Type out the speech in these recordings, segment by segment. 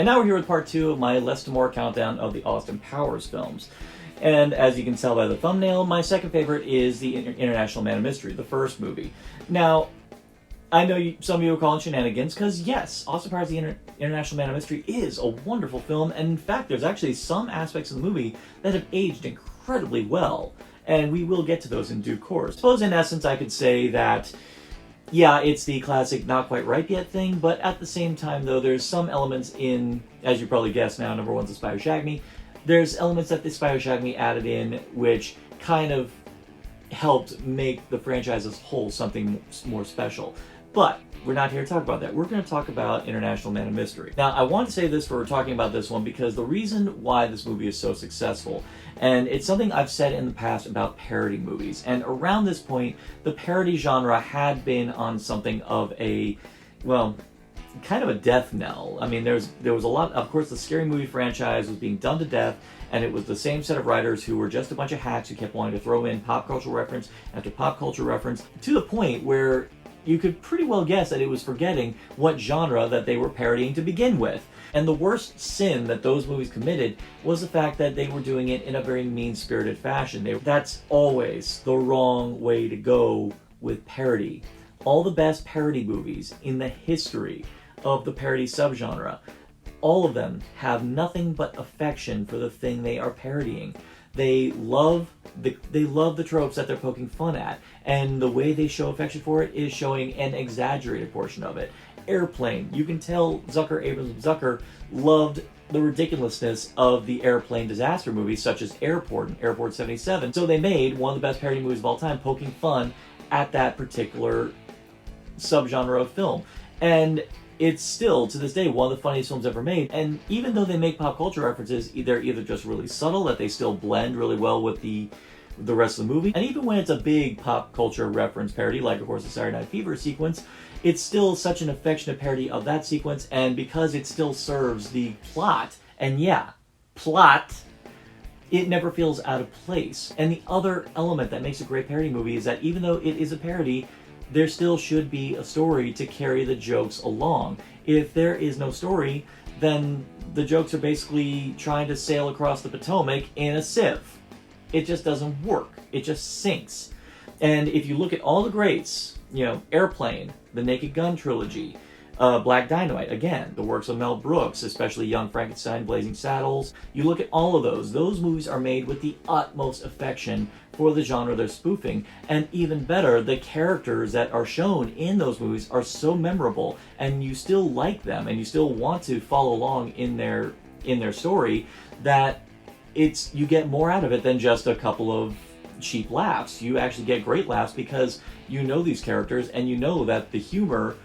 And now we're here with part 2 of my less to more countdown of the Austin Powers films. And as you can tell by the thumbnail, my second favorite is the International Man of Mystery, the first movie. Now, I know some of you are calling shenanigans, because yes, Austin Powers, the International Man of Mystery is a wonderful film, and in fact, there's actually some aspects of the movie that have aged incredibly well, and we will get to those in due course. I suppose in essence I could say that, yeah, it's the classic not quite ripe yet thing, but at the same time though, there's some elements in, as you probably guessed now, number one's the Spy Who Shagged Me, there's elements that the Spy Who Shagged Me added in which kind of helped make the franchise as a whole something more special. But we're not here to talk about that. We're going to talk about International Man of Mystery. Now, I want to say this for talking about this one because the reason why this movie is so successful, and it's something I've said in the past about parody movies, and around this point, the parody genre had been on something of a, well, kind of a death knell. I mean, there was a lot, of course, the Scary Movie franchise was being done to death, and it was the same set of writers who were just a bunch of hacks who kept wanting to throw in pop culture reference after pop culture reference, to the point where you could pretty well guess that it was forgetting what genre that they were parodying to begin with. And the worst sin that those movies committed was the fact that they were doing it in a very mean-spirited fashion. That's always the wrong way to go with parody. All the best parody movies in the history of the parody subgenre, all of them have nothing but affection for the thing they are parodying. They love the tropes that they're poking fun at, and the way they show affection for it is showing an exaggerated portion of it. Airplane, you can tell Zucker loved the ridiculousness of the airplane disaster movies such as Airport and Airport 77. So they made one of the best parody movies of all time, poking fun at that particular subgenre of film. And it's still, to this day, one of the funniest films ever made. And even though they make pop culture references, they're either just really subtle, that they still blend really well with the rest of the movie. And even when it's a big pop culture reference parody, like of course the Saturday Night Fever sequence, it's still such an affectionate parody of that sequence, and because it still serves the plot, and yeah, plot, it never feels out of place. And the other element that makes a great parody movie is that even though it is a parody, there still should be a story to carry the jokes along. If there is no story, then the jokes are basically trying to sail across the Potomac in a sieve. It just doesn't work. It just sinks. And if you look at all the greats, you know, Airplane, the Naked Gun trilogy, Black Dynamite, again, the works of Mel Brooks, especially Young Frankenstein, Blazing Saddles, you look at all of those movies are made with the utmost affection for the genre they're spoofing, and even better, the characters that are shown in those movies are so memorable, and you still like them, and you still want to follow along in their story, that you get more out of it than just a couple of cheap laughs. You actually get great laughs because you know these characters, and you know that the humor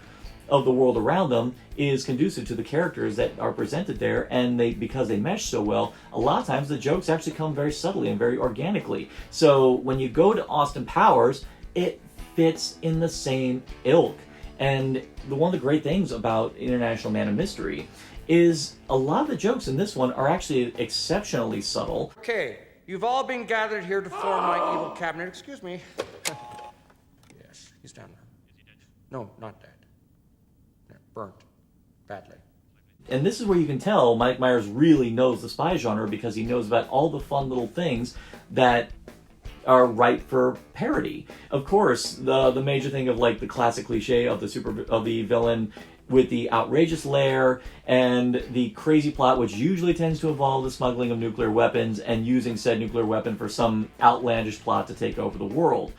of the world around them is conducive to the characters that are presented there, and because they mesh so well, a lot of times the jokes actually come very subtly and very organically. So when you go to Austin Powers, it fits in the same ilk. And one of the great things about International Man of Mystery is a lot of the jokes in this one are actually exceptionally subtle. Okay, you've all been gathered here to form my evil cabinet. Excuse me. Yes, he's down there. Is he dead? No, not dead. Burnt. Badly. And this is where you can tell Mike Myers really knows the spy genre, because he knows about all the fun little things that are ripe for parody. Of course, the major thing of like the classic cliche of the villain with the outrageous lair and the crazy plot, which usually tends to involve the smuggling of nuclear weapons and using said nuclear weapon for some outlandish plot to take over the world.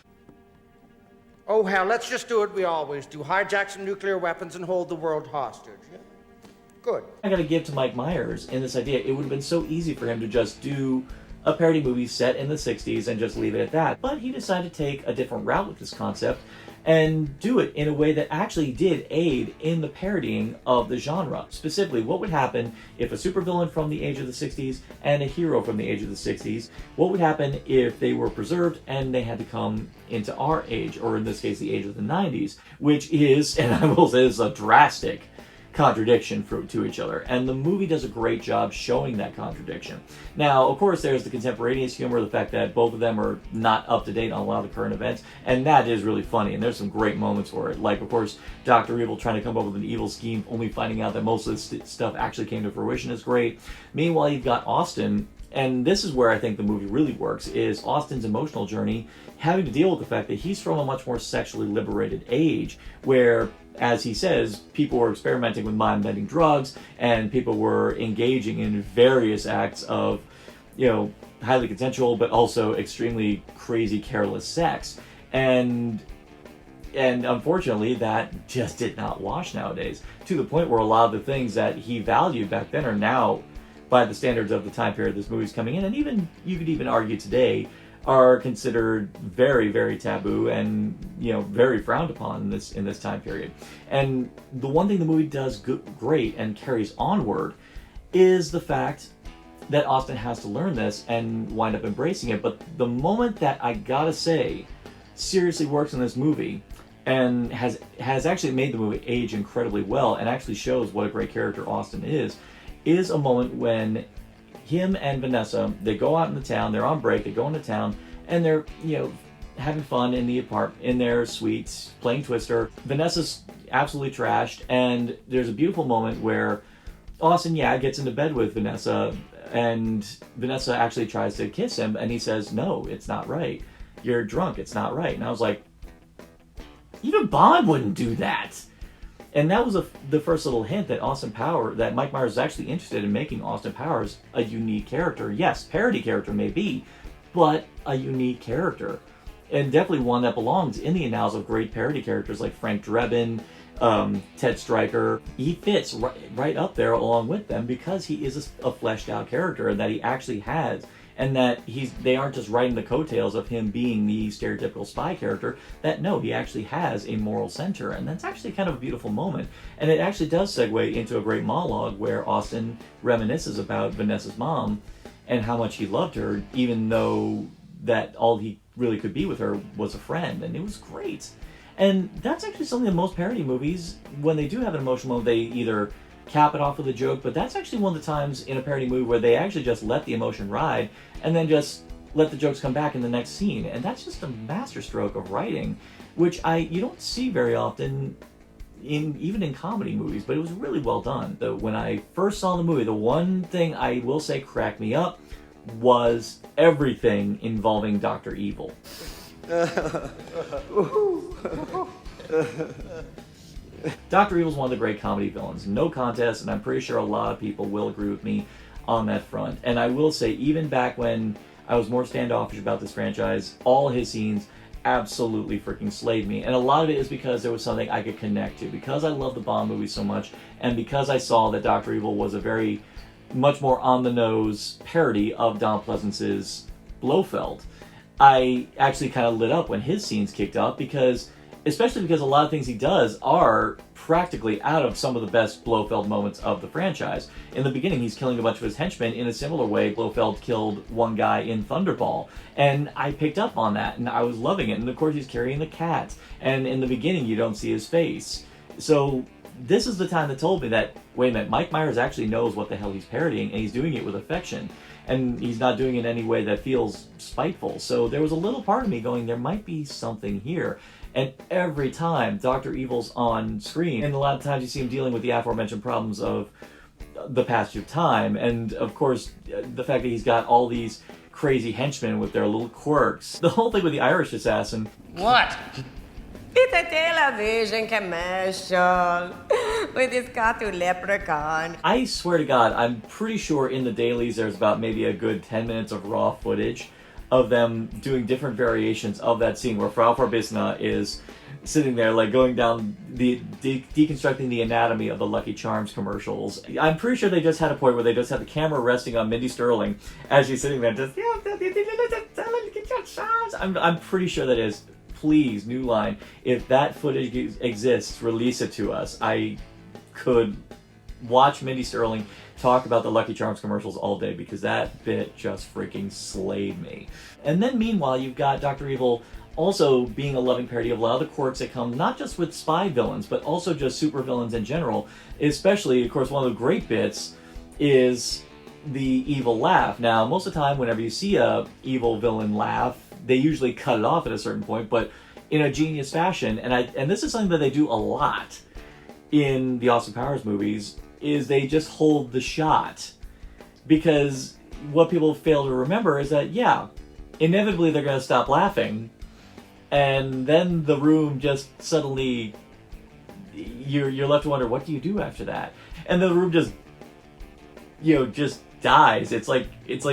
Oh, hell, let's just do what we always do. Hijack some nuclear weapons and hold the world hostage. Yeah? Good. I gotta give to Mike Myers in this idea. It would have been so easy for him to just do a parody movie set in the 60s and just leave it at that. But he decided to take a different route with this concept and do it in a way that actually did aid in the parodying of the genre. Specifically, what would happen if a supervillain from the age of the 60s and a hero from the age of the 60s, what would happen if they were preserved and they had to come into our age, or in this case, the age of the 90s, which is, and I will say, is a drastic contradiction to each other, and the movie does a great job showing that contradiction. Now, of course, there's the contemporaneous humor, the fact that both of them are not up to date on a lot of the current events, and that is really funny, and there's some great moments for it. Like, of course, Dr. Evil trying to come up with an evil scheme, only finding out that most of this stuff actually came to fruition is great. Meanwhile, you've got Austin, and this is where I think the movie really works, is Austin's emotional journey, having to deal with the fact that he's from a much more sexually liberated age, where, as he says, people were experimenting with mind-bending drugs, and people were engaging in various acts of, highly consensual, but also extremely crazy, careless sex. And unfortunately, that just did not wash nowadays, to the point where a lot of the things that he valued back then are now, by the standards of the time period this movie's coming in, and even, you could even argue today, are considered very, very taboo and, very frowned upon in this time period. And the one thing the movie does great and carries onward is the fact that Austin has to learn this and wind up embracing it. But the moment that, I gotta say, seriously works in this movie and has actually made the movie age incredibly well and actually shows what a great character Austin is a moment when him and Vanessa, they go out in the town, they're on break, they go into town, and they're, having fun in their suites, playing Twister. Vanessa's absolutely trashed, and there's a beautiful moment where Austin, gets into bed with Vanessa, and Vanessa actually tries to kiss him, and he says, "No, it's not right. You're drunk, it's not right." And I was like, even Bond wouldn't do that. And that was the first little hint that Mike Myers is actually interested in making Austin Powers a unique character. Yes, parody character may be, but a unique character. And definitely one that belongs in the annals of great parody characters like Frank Drebin, Ted Stryker. He fits right up there along with them because he is a fleshed out character that he actually has. And that they aren't just riding the coattails of him being the stereotypical spy character, that no, he actually has a moral center. And that's actually kind of a beautiful moment. And it actually does segue into a great monologue where Austin reminisces about Vanessa's mom and how much he loved her, even though that all he really could be with her was a friend. And it was great. And that's actually something that most parody movies, when they do have an emotional moment, they either cap it off with a joke, but that's actually one of the times in a parody movie where they actually just let the emotion ride and then just let the jokes come back in the next scene. And that's just a masterstroke of writing, which you don't see very often even in comedy movies, but it was really well done. When I first saw the movie, the one thing I will say cracked me up was everything involving Dr. Evil. Dr. Evil's one of the great comedy villains, no contest, and I'm pretty sure a lot of people will agree with me on that front. And I will say, even back when I was more standoffish about this franchise, all his scenes absolutely freaking slayed me. And a lot of it is because there was something I could connect to, because I love the Bond movies so much, and because I saw that Dr. Evil was a very much more on-the-nose parody of Don Pleasance's Blofeld. I actually kind of lit up when his scenes kicked off, especially because a lot of things he does are practically out of some of the best Blofeld moments of the franchise. In the beginning, he's killing a bunch of his henchmen in a similar way Blofeld killed one guy in Thunderball. And I picked up on that, and I was loving it. And of course, he's carrying the cat. And in the beginning, you don't see his face. So this is the time that told me that, wait a minute, Mike Myers actually knows what the hell he's parodying, and he's doing it with affection. And he's not doing it in any way that feels spiteful. So there was a little part of me going, there might be something here. And every time Dr. Evil's on screen, and a lot of times you see him dealing with the aforementioned problems of the passage of time, and of course, the fact that he's got all these crazy henchmen with their little quirks. The whole thing with the Irish assassin. What? It's a television commercial with this cartoon leprechaun. I swear to God, I'm pretty sure in the dailies there's about maybe a good 10 minutes of raw footage of them doing different variations of that scene where Frau Farbissina is sitting there like going down deconstructing the anatomy of the Lucky Charms commercials. I'm pretty sure they just had a point where they just had the camera resting on Mindy Sterling as she's sitting there just I'm pretty sure that is. Please, New Line, if that footage exists, release it to us. I could watch Mindy Sterling talk about the Lucky Charms commercials all day because that bit just freaking slayed me. And then meanwhile, you've got Dr. Evil Also, being a loving parody of a lot of the quirks that come not just with spy villains, but also just supervillains in general. Especially, of course, one of the great bits is the evil laugh. Now, most of the time, whenever you see a evil villain laugh, they usually cut it off at a certain point, but in a genius fashion. And this is something that they do a lot in the Austin Powers movies, is they just hold the shot. Because what people fail to remember is that, yeah, inevitably they're going to stop laughing, and then the room just suddenly, you're left to wonder, what do you do after that? And the room just, just dies. It's like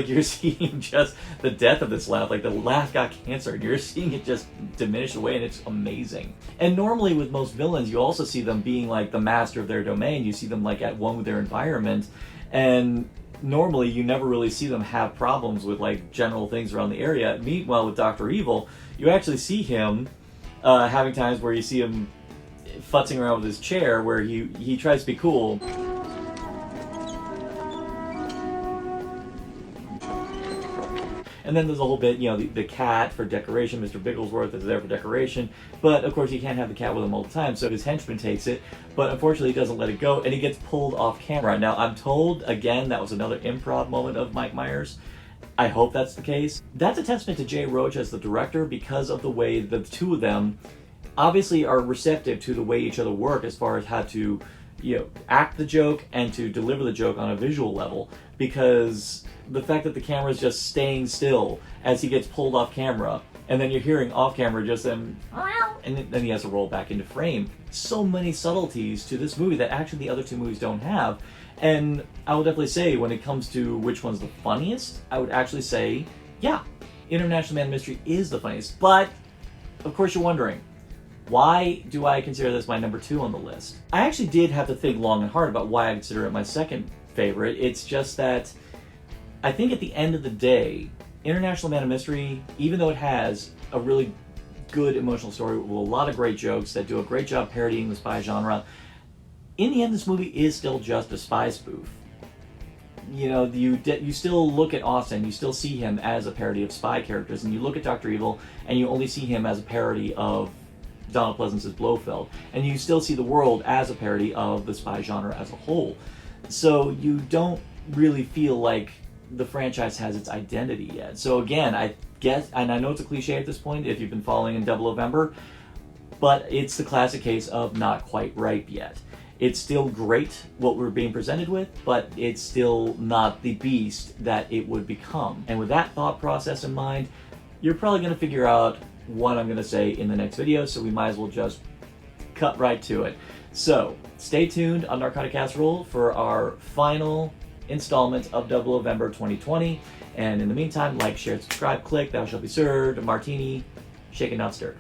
you're seeing just the death of this laugh. Like the laugh got cancer, and you're seeing it just diminish away, and it's amazing. And normally with most villains, you also see them being like the master of their domain. You see them like at one with their environment, and normally you never really see them have problems with like general things around the area. Meanwhile, with Dr. Evil, you actually see him having times where you see him futzing around with his chair, where he tries to be cool. And then there's a whole bit, the cat for decoration. Mr. Bigglesworth is there for decoration. But, of course, he can't have the cat with him all the time, so his henchman takes it. But, unfortunately, he doesn't let it go, and he gets pulled off camera. Now, I'm told, again, that was another improv moment of Mike Myers. I hope that's the case. That's a testament to Jay Roach as the director, because of the way the two of them obviously are receptive to the way each other work as far as how to, act the joke and to deliver the joke on a visual level. Because the fact that the camera is just staying still as he gets pulled off camera, and then you're hearing off camera just then, and then he has to roll back into frame. So many subtleties to this movie that actually the other two movies don't have. And I will definitely say, when it comes to which one's the funniest, I would actually say, yeah, International Man of Mystery is the funniest. But, of course you're wondering, why do I consider this my number 2 on the list? I actually did have to think long and hard about why I consider it my second favorite. It's just that I think at the end of the day, International Man of Mystery, even though it has a really good emotional story with a lot of great jokes that do a great job parodying the spy genre, in the end this movie is still just a spy spoof. You still look at Austin, you still see him as a parody of spy characters, and you look at Dr. Evil, and you only see him as a parody of Donald Pleasence's Blofeld, and you still see the world as a parody of the spy genre as a whole. So you don't really feel like the franchise has its identity yet. So again, I guess, and I know it's a cliche at this point if you've been following in Double November, but it's the classic case of not quite ripe yet. It's still great what we're being presented with, but it's still not the beast that it would become. And with that thought process in mind, you're probably going to figure out what I'm going to say in the next video, so we might as well just cut right to it. So, stay tuned on Narcotic Casserole for our final installment of Double November 2020. And in the meantime, like, share, subscribe, click, thou shalt be served, a martini, shaken not stirred.